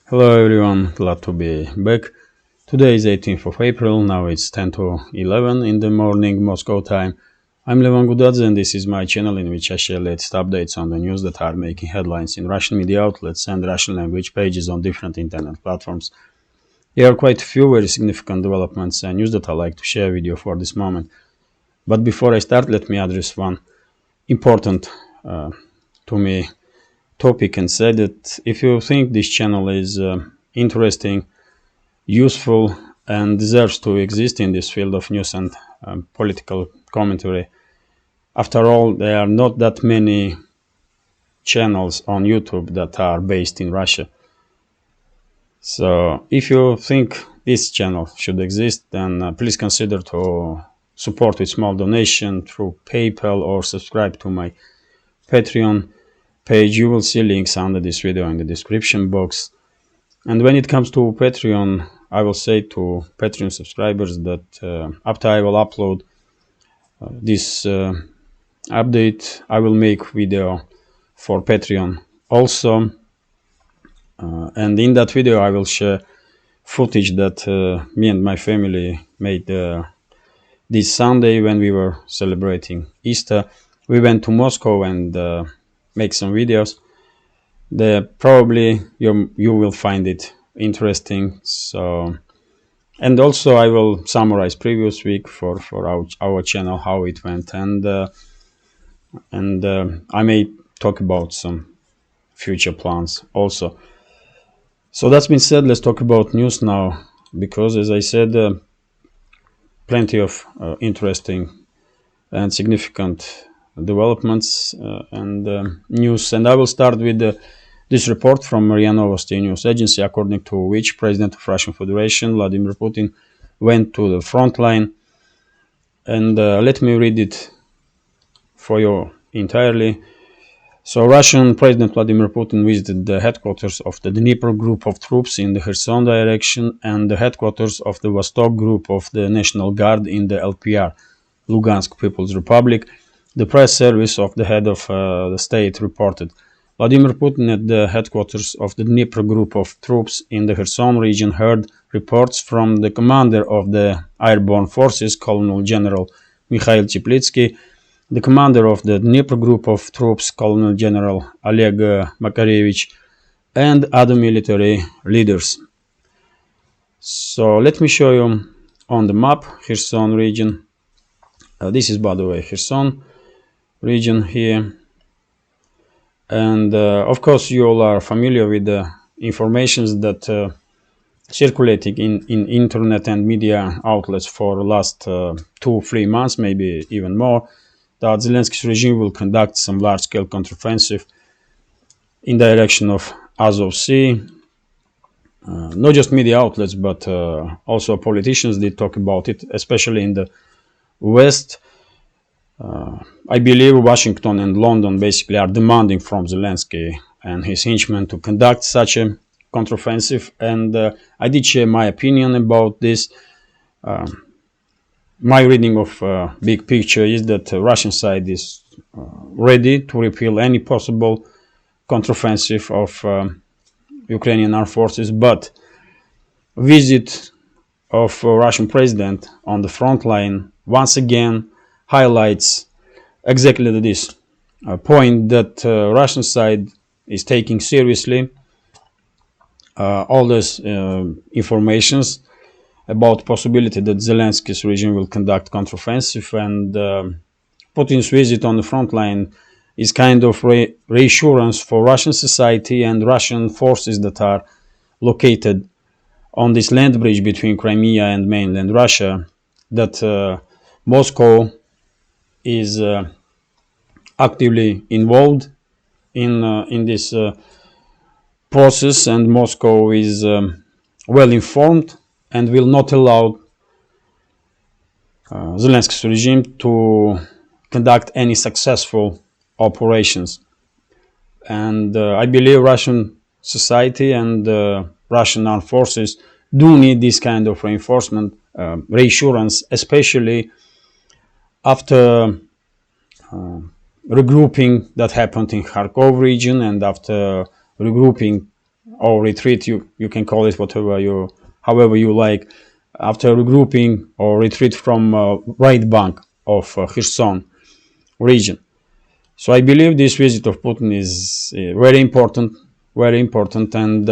Hello everyone, glad to be back. Today is 18th of April, now it's 10 to 11 in the morning Moscow time. I'm Levan Gudadze and this is my channel in which I share latest updates on the news that are making headlines in Russian media outlets and Russian language pages on different internet platforms. There are quite a few very significant developments and news that I like to share with you for this moment. But before I start, let me address one important to me topic and say that if you think this channel is interesting, useful, and deserves to exist in this field of news and political commentary, after all, there are not that many channels on YouTube that are based in Russia. So if you think this channel should exist, then please consider to support with small donation through PayPal or subscribe to my Patreon page. You will see links under this video in the description box. And when it comes to Patreon, I will say to Patreon subscribers that after I will upload this update, I will make video for Patreon also. And in that video, I will share footage that me and my family made this Sunday when we were celebrating Easter. We went to Moscow and make some videos. Probably you will find it interesting. So, and also I will summarize previous week for our channel, how it went, and I may talk about some future plans also. So that's been said, let's talk about news now, because as I said, plenty of interesting and significant developments and news. And I will start with this report from RIA Novosti news agency, according to which President of Russian Federation Vladimir Putin went to the front line. And let me read it for you entirely. So Russian President Vladimir Putin visited the headquarters of the Dnipro group of troops in the Kherson direction and the headquarters of the Vostok group of the National Guard in the LPR, Lugansk People's Republic. The press service of the head of the state reported. Vladimir Putin at the headquarters of the Dnipro group of troops in the Kherson region heard reports from the commander of the airborne forces, Colonel General Mikhail Teplitsky, the commander of the Dnipro group of troops, Colonel General Oleg Makarevich, and other military leaders. So let me show you on the map Kherson region. This is, by the way, Kherson region here. And of course, you all are familiar with the information that circulating in internet and media outlets for the last 2-3 months, maybe even more, that Zelensky's regime will conduct some large-scale counteroffensive in direction of Azov Sea. Not just media outlets, but also politicians did talk about it, especially in the West. I believe Washington and London basically are demanding from Zelensky and his henchmen to conduct such a counteroffensive, and I did share my opinion about this. My reading of big picture is that the Russian side is ready to repel any possible counteroffensive of Ukrainian armed forces, but visit of Russian president on the front line once again highlights exactly this point, that Russian side is taking seriously all this informations about possibility that Zelensky's regime will conduct counteroffensive, and Putin's visit on the front line is kind of reassurance for Russian society and Russian forces that are located on this land bridge between Crimea and mainland Russia, that Moscow is actively involved in this process, and Moscow is well informed and will not allow Zelensky's regime to conduct any successful operations. And I believe Russian society and Russian armed forces do need this kind of reinforcement, reassurance, especially after regrouping that happened in Kharkov region and after regrouping or retreat, you can call it however you like, after regrouping or retreat from right bank of Kherson region. So I believe this visit of Putin is very important, and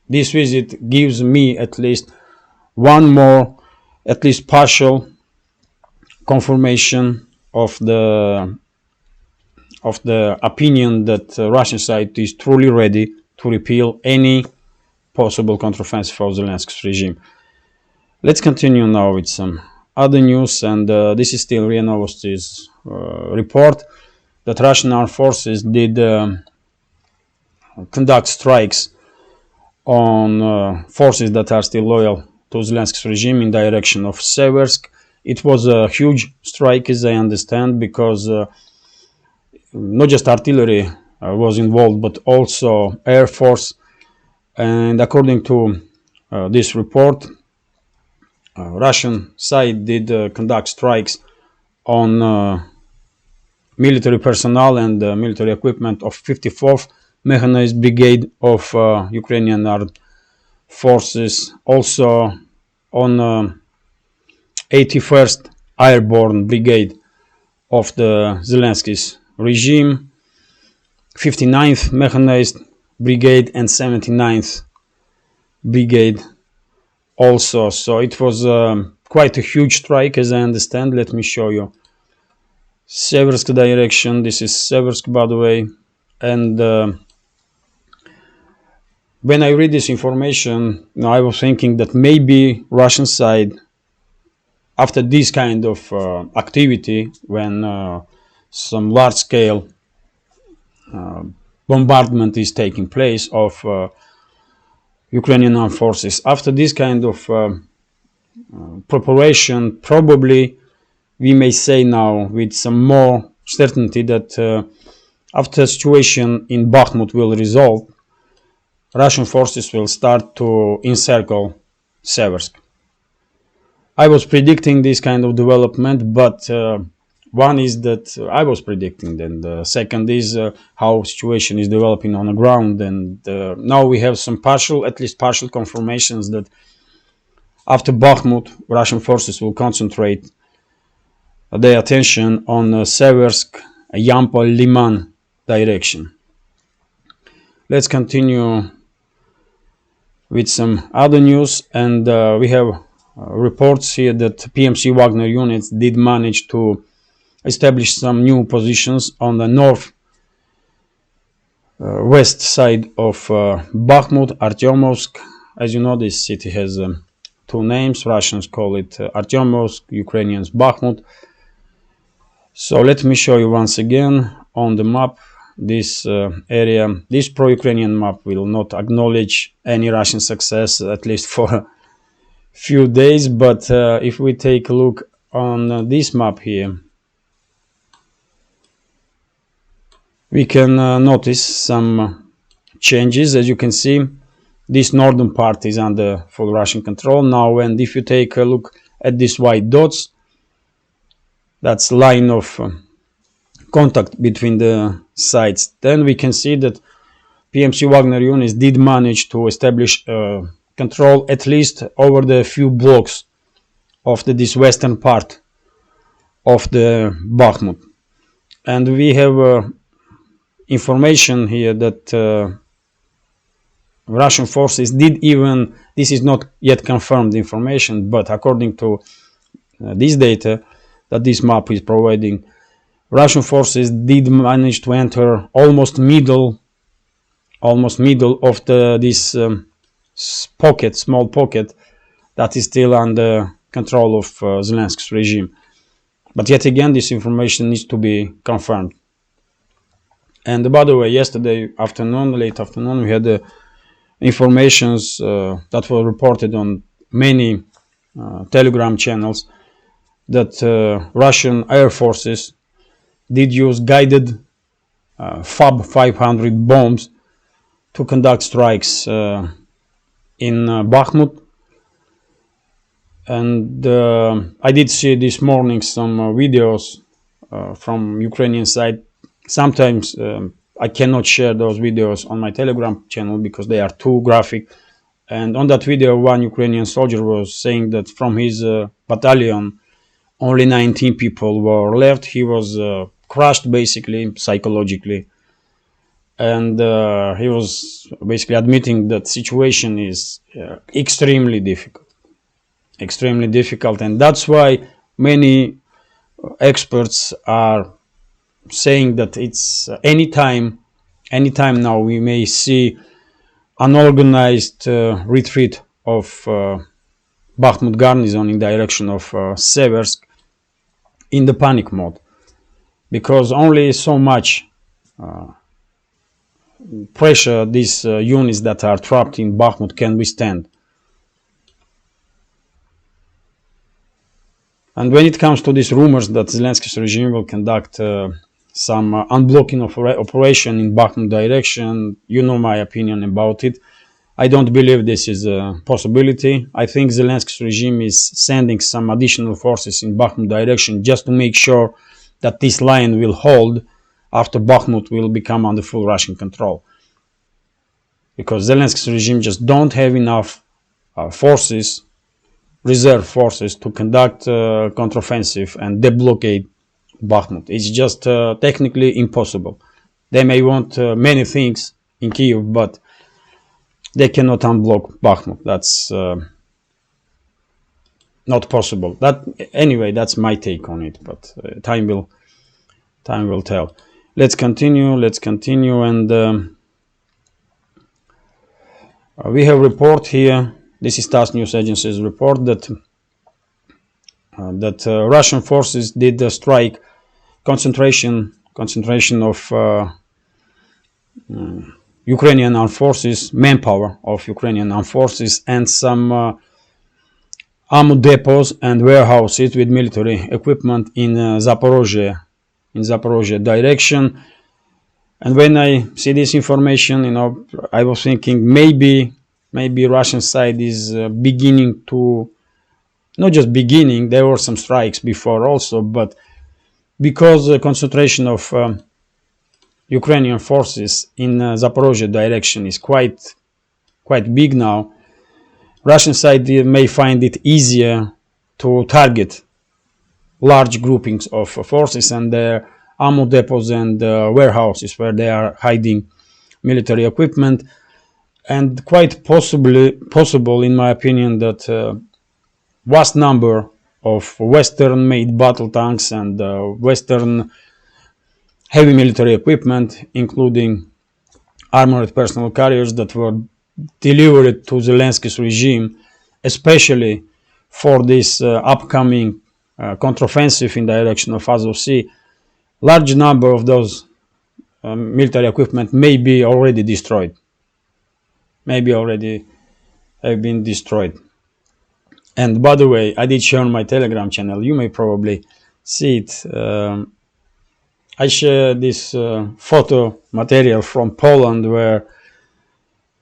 this visit gives me at least one more, at least partial confirmation of the opinion that the Russian side is truly ready to repeal any possible counteroffensive of Zelensky's regime. Let's continue now with some other news, and this is still RIA Novosti's report that Russian armed forces did conduct strikes on forces that are still loyal to Zelensky's regime in direction of Seversk. It was a huge strike, as I understand, because not just artillery was involved, but also air force. And according to this report, Russian side did conduct strikes on military personnel and military equipment of 54th Mechanized Brigade of Ukrainian Armed Forces, also on 81st Airborne Brigade of the Zelensky's regime, 59th Mechanized Brigade and 79th Brigade also. So it was quite a huge strike, as I understand. Let me show you Seversk direction. This is Seversk, by the way. And when I read this information, I was thinking that maybe Russian side, after this kind of activity, when some large-scale bombardment is taking place of Ukrainian armed forces, after this kind of preparation, probably we may say now with some more certainty that after the situation in Bakhmut will resolve, Russian forces will start to encircle Seversk. I was predicting this kind of development, but one is that I was predicting, and the second is how situation is developing on the ground. And now we have some at least partial confirmations that after Bakhmut, Russian forces will concentrate their attention on Seversk, Yampol, Liman direction. Let's continue with some other news, and we have reports here that PMC Wagner units did manage to establish some new positions on the north west side of Bakhmut, Artyomovsk. As you know, this city has two names. Russians call it Artyomovsk, Ukrainians Bakhmut. So let me show you once again on the map this area. This pro-Ukrainian map will not acknowledge any Russian success, at least for a few days. But if we take a look on this map here, we can notice some changes. As you can see, this northern part is under full Russian control now. And if you take a look at these white dots, that's line of contact between the sides. Then we can see that PMC Wagner units did manage to establish control at least over the few blocks of this western part of the Bakhmut. And we have information here that Russian forces did even, this is not yet confirmed information, but according to this data that this map is providing, Russian forces did manage to enter almost middle of this small pocket that is still under control of Zelensky's regime. But yet again, this information needs to be confirmed. And by the way, yesterday afternoon, late afternoon, we had informations that were reported on many Telegram channels that Russian air forces did use guided FAB 500 bombs to conduct strikes in Bakhmut. And I did see this morning some videos from Ukrainian side. Sometimes I cannot share those videos on my Telegram channel because they are too graphic. And on that video, one Ukrainian soldier was saying that from his battalion, only 19 people were left. He was crushed basically psychologically, and he was basically admitting that situation is extremely difficult, and that's why many experts are saying that it's anytime now we may see unorganized retreat of Bakhmut garrison in direction of Seversk in the panic mode, because only so much pressure these units that are trapped in Bakhmut can withstand. And when it comes to these rumors that Zelensky's regime will conduct some unblocking operation in Bakhmut direction, you know my opinion about it. I don't believe this is a possibility. I think Zelensky's regime is sending some additional forces in Bakhmut direction just to make sure that this line will hold after Bakhmut will become under full Russian control. Because Zelensky's regime just don't have enough forces, reserve forces, to conduct counteroffensive and deblockade Bakhmut. It's just technically impossible. They may want many things in Kyiv, but they cannot unblock Bakhmut. That's not possible. Anyway, that's my take on it, but time will tell. Let's continue, and we have a report here. This is TASS News Agency's report that Russian forces did strike concentration of Ukrainian armed forces, manpower of Ukrainian armed forces, and some ammo depots and warehouses with military equipment in Zaporozhye direction. And when I see this information, I was thinking maybe Russian side is beginning to, not just beginning, there were some strikes before also, but because the concentration of Ukrainian forces in Zaporozhye direction is quite big now, Russian side may find it easier to target large groupings of forces and their ammo depots and warehouses where they are hiding military equipment. And quite possible, in my opinion, that vast number of Western-made battle tanks and Western heavy military equipment, including armored personnel carriers that were delivered to Zelensky's regime, especially for this upcoming counteroffensive in direction of Azov Sea, large number of those military equipment may be already destroyed. Maybe already have been destroyed. And by the way, I did share on my Telegram channel. You may probably see it. I share this photo material from Poland where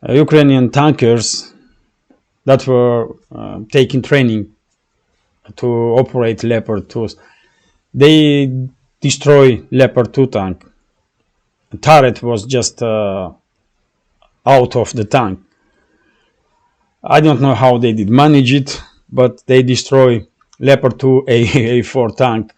Ukrainian tankers that were taking training to operate Leopard 2s, they destroy Leopard 2 tank. The turret was just out of the tank. I don't know how they did manage it, but they destroy Leopard 2 A4 tank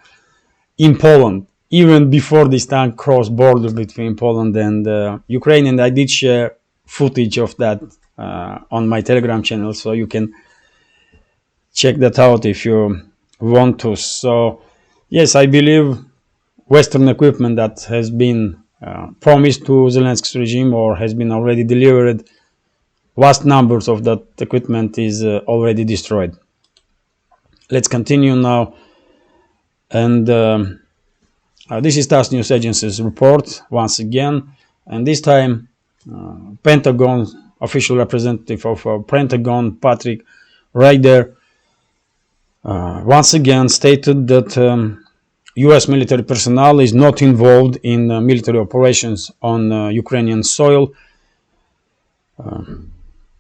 in Poland, even before this tank crossed border between Poland and Ukraine. And I did share footage of that on my Telegram channel, so you can check that out if you want to. So yes, I believe Western equipment that has been promised to Zelensky's regime or has been already delivered, vast numbers of that equipment is already destroyed. Let's continue now, and this is TASS News Agency's report once again, and this time Pentagon official representative of Pentagon, Patrick Ryder, once again stated that U.S. military personnel is not involved in military operations on Ukrainian soil.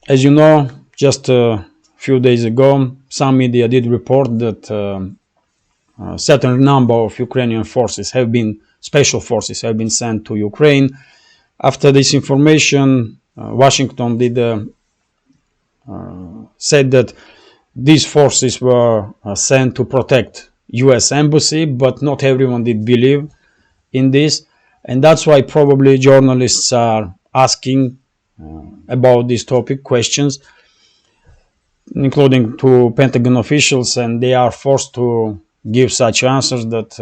As you know, just a few days ago, some media did report that a certain number of Ukrainian forces special forces have been sent to Ukraine After this information, Washington did said that these forces were sent to protect U.S. embassy, but not everyone did believe in this, and that's why probably journalists are asking about this topic questions, including to Pentagon officials, and they are forced to give such answers that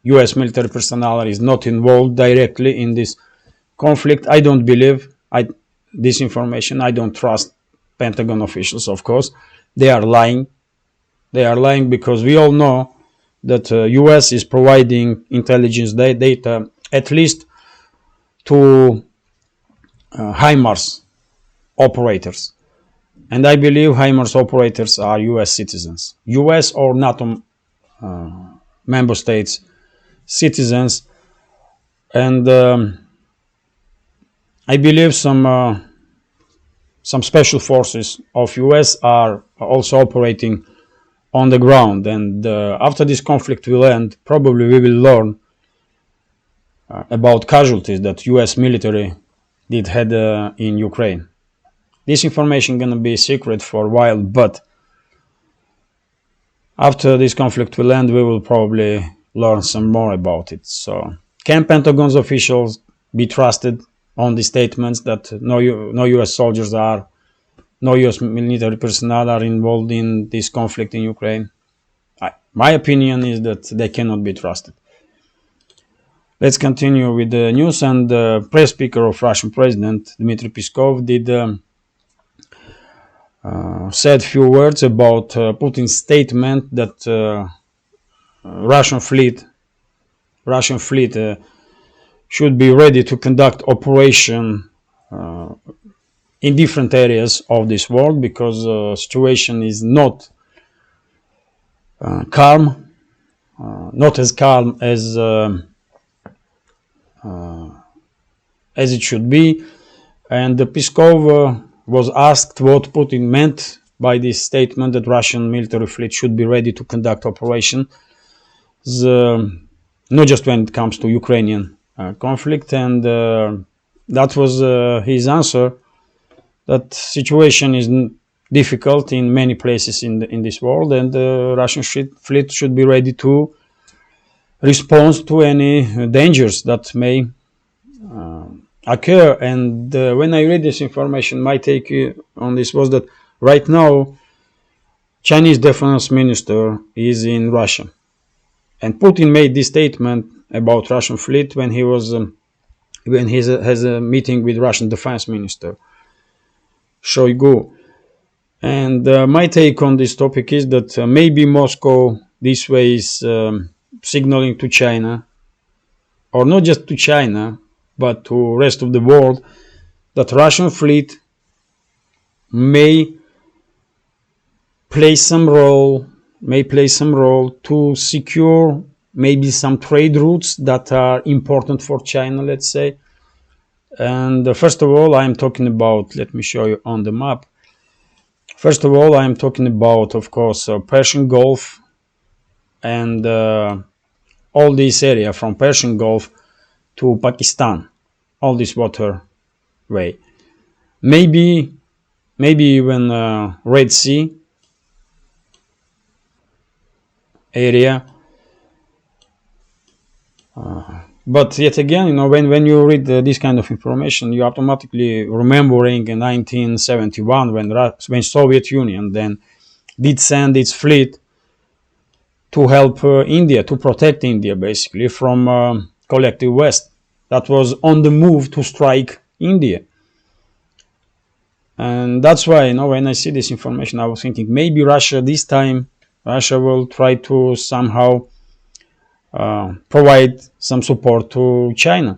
U.S. military personnel is not involved directly in this conflict. I don't believe this information. I don't trust Pentagon officials, of course. They are lying. They are lying because we all know that U.S. is providing intelligence data at least to HIMARS operators. And I believe HIMARS operators are U.S. citizens, U.S. or NATO member states citizens. And I believe some special forces of U.S. are also operating on the ground. And after this conflict will end, probably we will learn about casualties that U.S. military did had in Ukraine. This information gonna be secret for a while, but after this conflict will end, we will probably learn some more about it. So, can Pentagon's officials be trusted on the statements that no U.S. soldiers are, no U.S. military personnel are involved in this conflict in Ukraine? My opinion is that they cannot be trusted. Let's continue with the news. And the press speaker of Russian President Dmitry Peskov did said few words about Putin's statement that Russian fleet should be ready to conduct operation in different areas of this world because the situation is not calm, not as calm as it should be. And Peskov was asked what Putin meant by this statement that Russian military fleet should be ready to conduct operation, not just when it comes to Ukrainian conflict. And that was his answer, that situation is difficult in many places in this world, and the Russian fleet should be ready to respond to any dangers that may occur. And when I read this information, my take on this was that right now Chinese defense minister is in Russia, and Putin made this statement about Russian fleet when he was when he has a meeting with Russian defense minister Shoigu. And my take on this topic is that maybe Moscow this way is signaling to China, or not just to China, but to rest of the world, that Russian fleet may play some role to secure maybe some trade routes that are important for China, let's say. And first of all, I'm talking about, let me show you on the map. First of all, I'm talking about, of course, Persian Gulf and all this area from Persian Gulf to Pakistan, all this waterway. Maybe even Red Sea area. But yet again, when you read this kind of information, you automatically remembering in 1971 when Soviet Union then did send its fleet to help India, to protect India basically from collective West that was on the move to strike India. And that's why, when I see this information, I was thinking maybe this time Russia will try to somehow provide some support to China,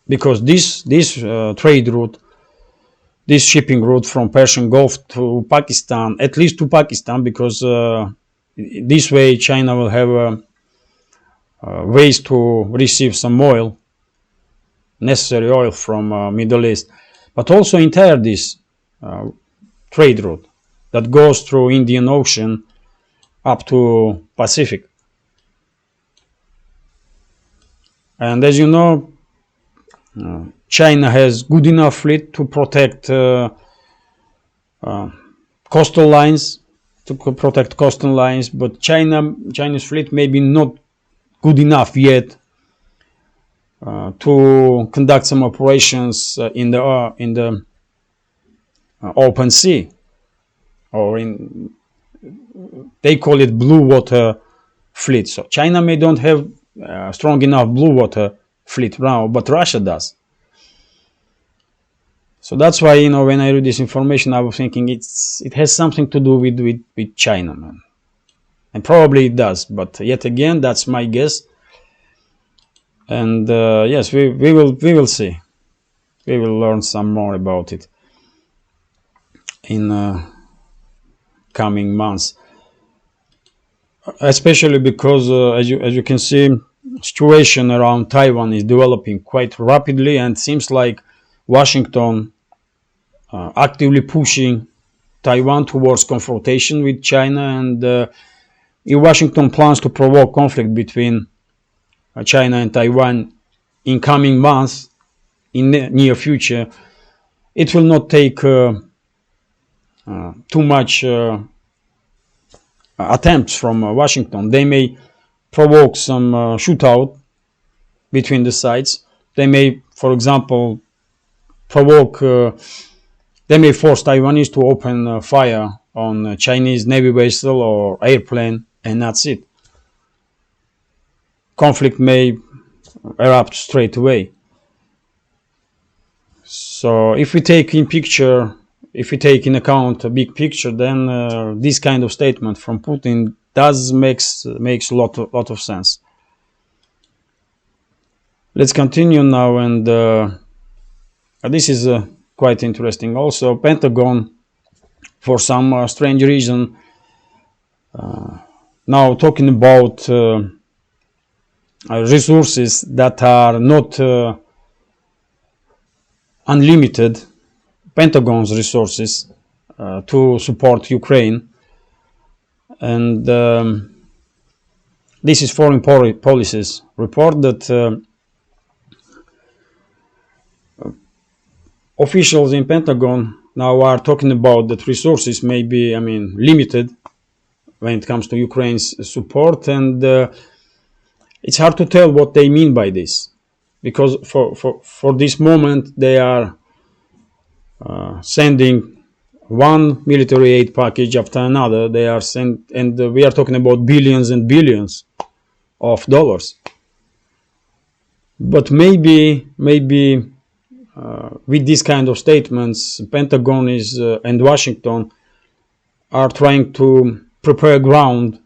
because this trade route, this shipping route from Persian Gulf to Pakistan, at least to Pakistan, because this way China will have ways to receive some oil, necessary oil from Middle East, but also entire this trade route that goes through Indian Ocean up to Pacific. And as you know, China has good enough fleet to protect coastal lines, but Chinese fleet maybe not good enough yet to conduct some operations in the open sea, or they call it blue water fleet. So China may don't have strong enough blue water fleet now, but Russia does. So that's why, when I read this information, I was thinking it has something to do with China, man. And probably it does, but yet again, that's my guess. And yes, we will see. We will learn some more about it in coming months, especially because as you can see, situation around Taiwan is developing quite rapidly, and seems like Washington actively pushing Taiwan towards confrontation with China. And if Washington plans to provoke conflict between China and Taiwan in coming months, in the near future, it will not take too much attempts from Washington. They may provoke some shootout between the sides. They may, for example, they may force Taiwanese to open fire on a Chinese Navy vessel or airplane, and that's it. Conflict may erupt straight away. So if we take in account a big picture, then this kind of statement from Putin makes a lot of sense. Let's continue now, and this is quite interesting. Also, Pentagon, for some strange reason, now talking about resources that are not unlimited, Pentagon's resources to support Ukraine. And this is Foreign Policy's report that officials in Pentagon now are talking about that resources may be, limited when it comes to Ukraine's support, and it's hard to tell what they mean by this, because for this moment they are sending one military aid package after another. They are and we are talking about billions and billions of dollars. But maybe with these kind of statements, Pentagon and Washington are trying to prepare ground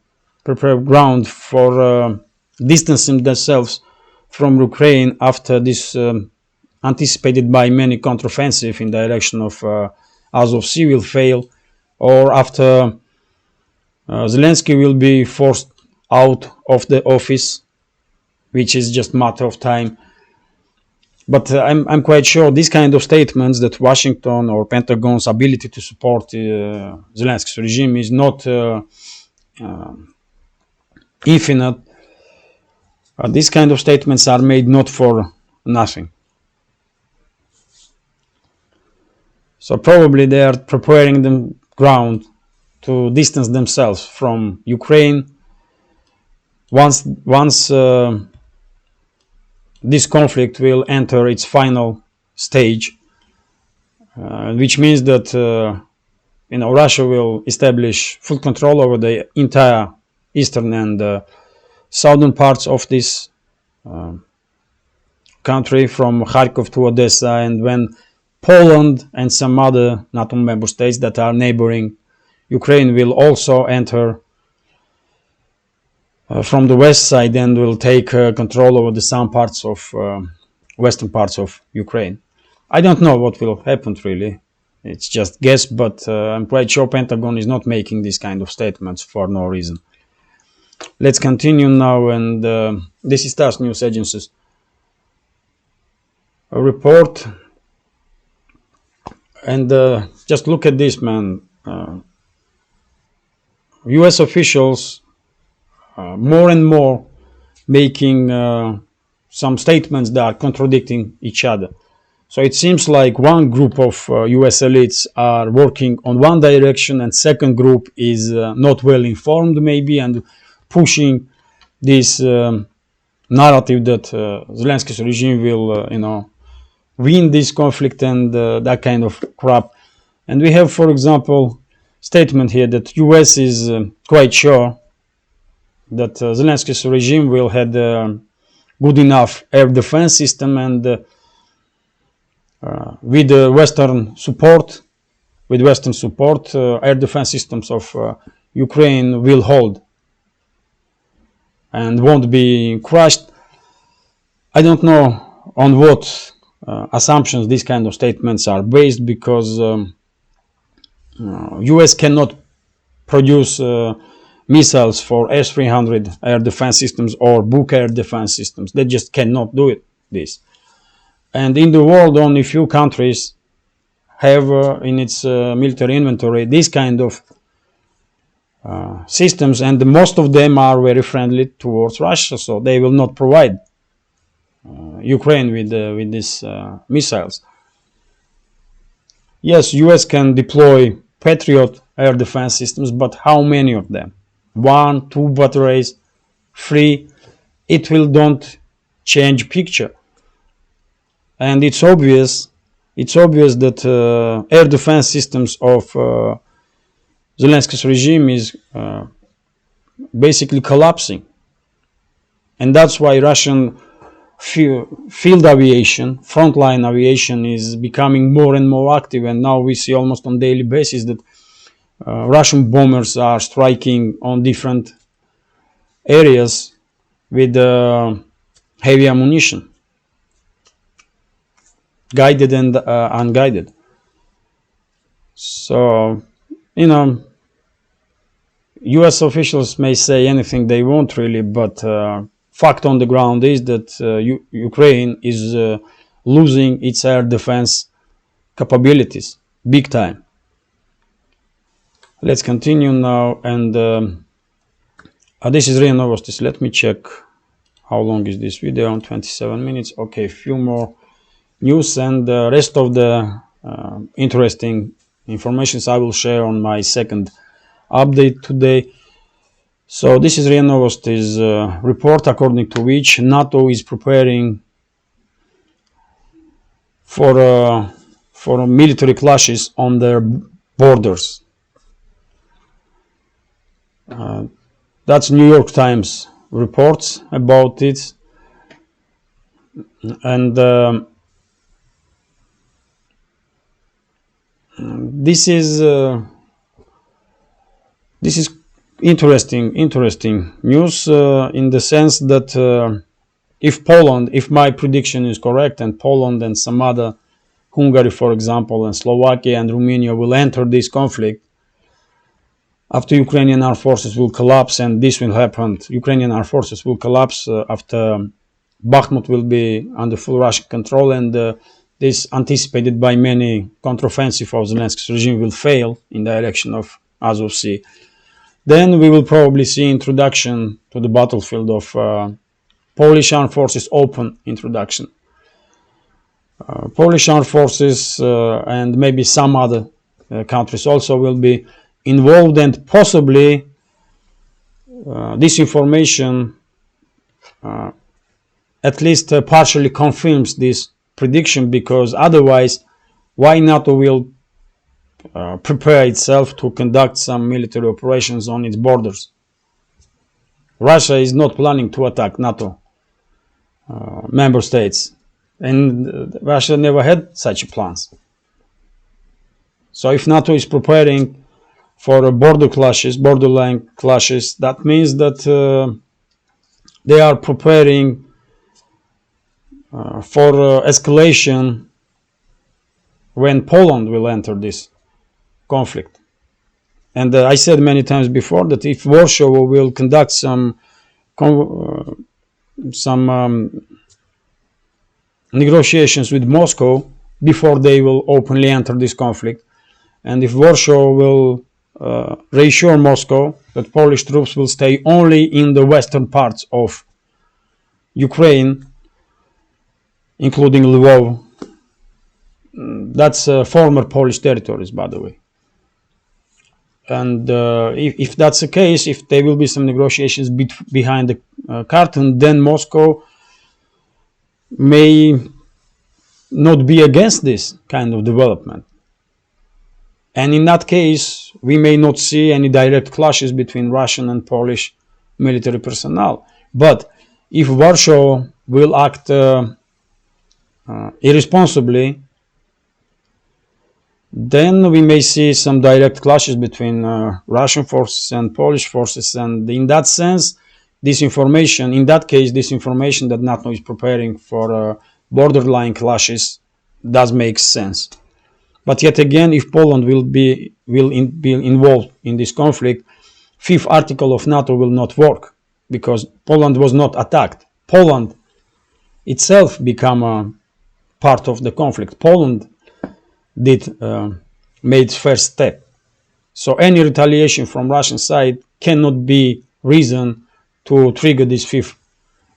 for distancing themselves from Ukraine after this anticipated by many counteroffensive in direction of Azov Sea will fail, or after Zelensky will be forced out of the office, which is just a matter of time. But I'm quite sure these kind of statements that Washington or Pentagon's ability to support Zelensky's regime is not infinite. These kind of statements are made not for nothing. So probably they are preparing the ground to distance themselves from Ukraine once this conflict will enter its final stage, which means that Russia will establish full control over the entire eastern and southern parts of this country, from Kharkov to Odessa, and when Poland and some other NATO member states that are neighboring Ukraine will also enter from the west side and will take control over the some parts of western parts of Ukraine. I don't know what will happen really. It's just guess, but I'm quite sure Pentagon is not making these kind of statements for no reason. Let's continue now, and this is TASS News Agency's report. And just look at this, man. U.S. officials more and more making some statements that are contradicting each other. So it seems like one group of US elites are working on one direction, and second group is not well informed maybe, and pushing this narrative that Zelensky's regime will, win this conflict and that kind of crap. And we have, for example, statement here that US is quite sure that Zelensky's regime will have good enough air defense system, and with Western support, air defense systems of Ukraine will hold and won't be crushed. I don't know on what assumptions these kind of statements are based, because US cannot produce missiles for S-300 air defense systems or Buk air defense systems. They just cannot do this. And in the world, only few countries have in its military inventory this kind of systems, and most of them are very friendly towards Russia, so they will not provide Ukraine with these missiles. Yes, US can deploy Patriot air defense systems, but how many of them? 1, 2 batteries, 3? It will don't change picture. And it's obvious that air defense systems of Zelensky's regime is basically collapsing. And that's why Russian field aviation, frontline aviation, is becoming more and more active. And now we see almost on daily basis that Russian bombers are striking on different areas with heavy ammunition, guided and unguided. So, US officials may say anything they want really, but fact on the ground is that Ukraine is losing its air defense capabilities big time. Let's continue now, and this is RIA Novosti. Let me check how long is this video. On 27 minutes. Okay, few more news, and the rest of the interesting informations I will share on my second update today. So this is RIA Novosti's report, according to which NATO is preparing for military clashes on their borders. That's New York Times reports about it, and this is interesting news in the sense that if my prediction is correct, and Poland and some other, Hungary for example, and Slovakia and Romania will enter this conflict after Ukrainian armed forces will collapse, and this will happen. Ukrainian armed forces will collapse after Bakhmut will be under full Russian control, and this anticipated by many counteroffensive of Zelensky's regime will fail in the direction of Azov Sea. Then we will probably see introduction to the battlefield of Polish armed forces, open introduction. Polish armed forces and maybe some other countries also will be involved, and possibly this information at least partially confirms this prediction, because otherwise why NATO will prepare itself to conduct some military operations on its borders? Russia is not planning to attack NATO member states, and Russia never had such plans. So if NATO is preparing for borderline clashes, that means that they are preparing for escalation when Poland will enter this conflict. And I said many times before that if Warsaw will conduct some negotiations with Moscow before they will openly enter this conflict, and if Warsaw will reassure Moscow that Polish troops will stay only in the western parts of Ukraine, including Lvov. That's former Polish territories, by the way. And if that's the case, if there will be some negotiations behind the curtain, then Moscow may not be against this kind of development. And in that case, we may not see any direct clashes between Russian and Polish military personnel. But if Warsaw will act irresponsibly, then we may see some direct clashes between Russian forces and Polish forces. And in that sense, this information that NATO is preparing for borderline clashes does make sense. But yet again, if Poland will be involved in this conflict, fifth article of NATO will not work, because Poland was not attacked. Poland itself became a part of the conflict. Poland made first step. So any retaliation from Russian side cannot be reason to trigger this fifth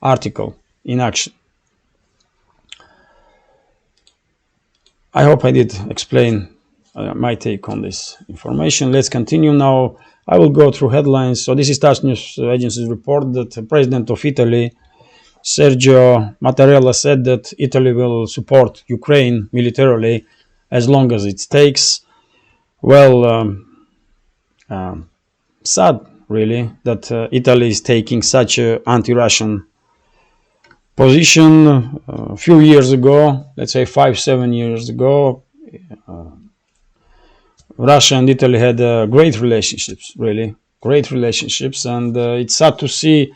article in action. I hope I did explain my take on this information. Let's continue now. I will go through headlines. So this is TASS News Agency's report that the President of Italy, Sergio Mattarella, said that Italy will support Ukraine militarily as long as it takes. Well, sad really that Italy is taking such an anti-Russian position. A few years ago, let's say 5-7 years ago, Russia and Italy had great relationships, really great relationships, and it's sad to see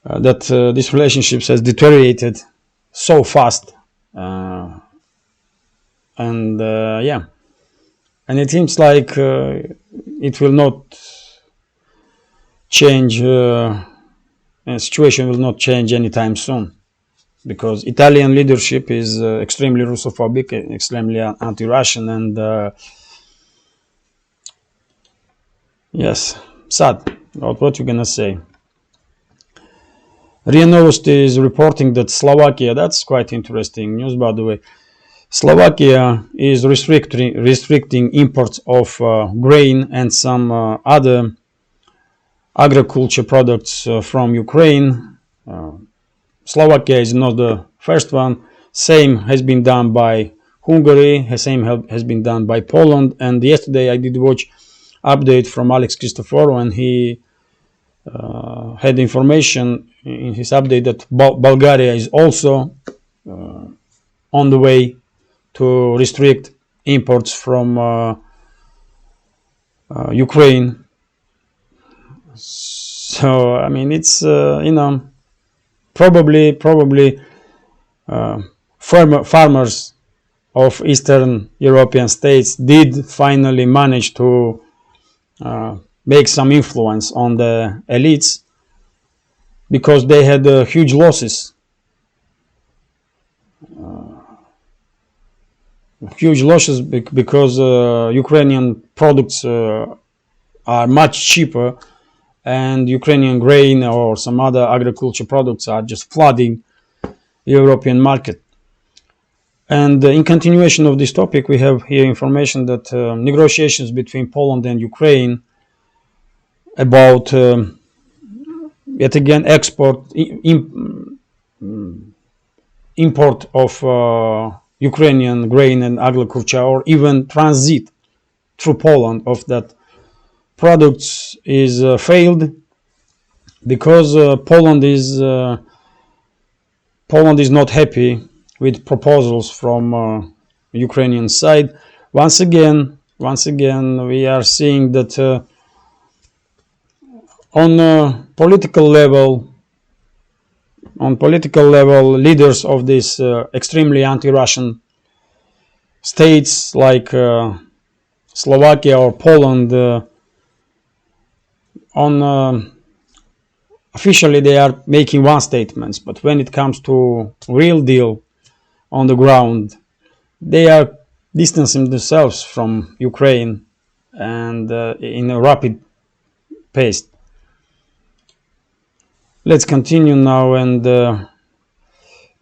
that these relationships has deteriorated so fast, and and it seems like it will not change. The situation will not change anytime soon, because Italian leadership is extremely Russophobic, extremely anti-Russian, and yes, sad. What you gonna say? RIA Novosti is reporting that Slovakia, that's quite interesting news, by the way. Slovakia is restricting imports of grain and some other agriculture products from Ukraine. Slovakia is not the first one. Same has been done by Hungary. Same has been done by Poland. And yesterday I did watch update from Alex Christoforou, and he had information in his update that Bulgaria is also on the way to restrict imports from Ukraine. So I mean, it's probably farmers of Eastern European states did finally manage to make some influence on the elites, because they had huge losses. Because Ukrainian products are much cheaper, and Ukrainian grain or some other agriculture products are just flooding the European market. And in continuation of this topic, we have here information that negotiations between Poland and Ukraine about yet again import of Ukrainian grain and agriculture, or even transit through Poland of that products is failed, because Poland is not happy with proposals from Ukrainian side. Once again, we are seeing that on political level, leaders of these extremely anti-Russian states like Slovakia or Poland, officially they are making one statements, but when it comes to real deal on the ground, they are distancing themselves from Ukraine, and in a rapid pace. Let's continue now, and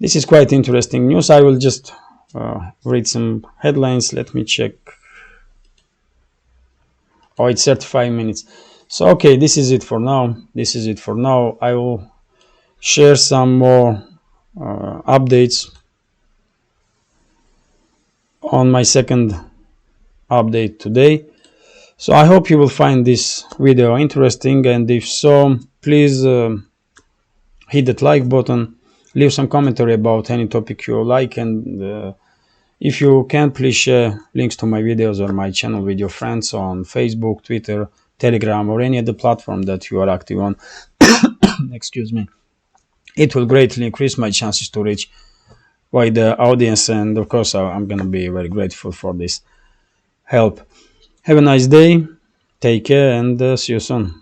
This is quite interesting news. I will just read some headlines. Let me check. Oh, it's 35 minutes. So, okay, this is it for now. This is it for now. I will share some more updates on my second update today. So I hope you will find this video interesting, and if so, please hit that like button, leave some commentary about any topic you like, and if you can, please share links to my videos or my channel with your friends on Facebook, Twitter, Telegram, or any other platform that you are active on. Excuse me. It will greatly increase my chances to reach wider audience, and of course I'm going to be very grateful for this help. Have a nice day, take care, and see you soon.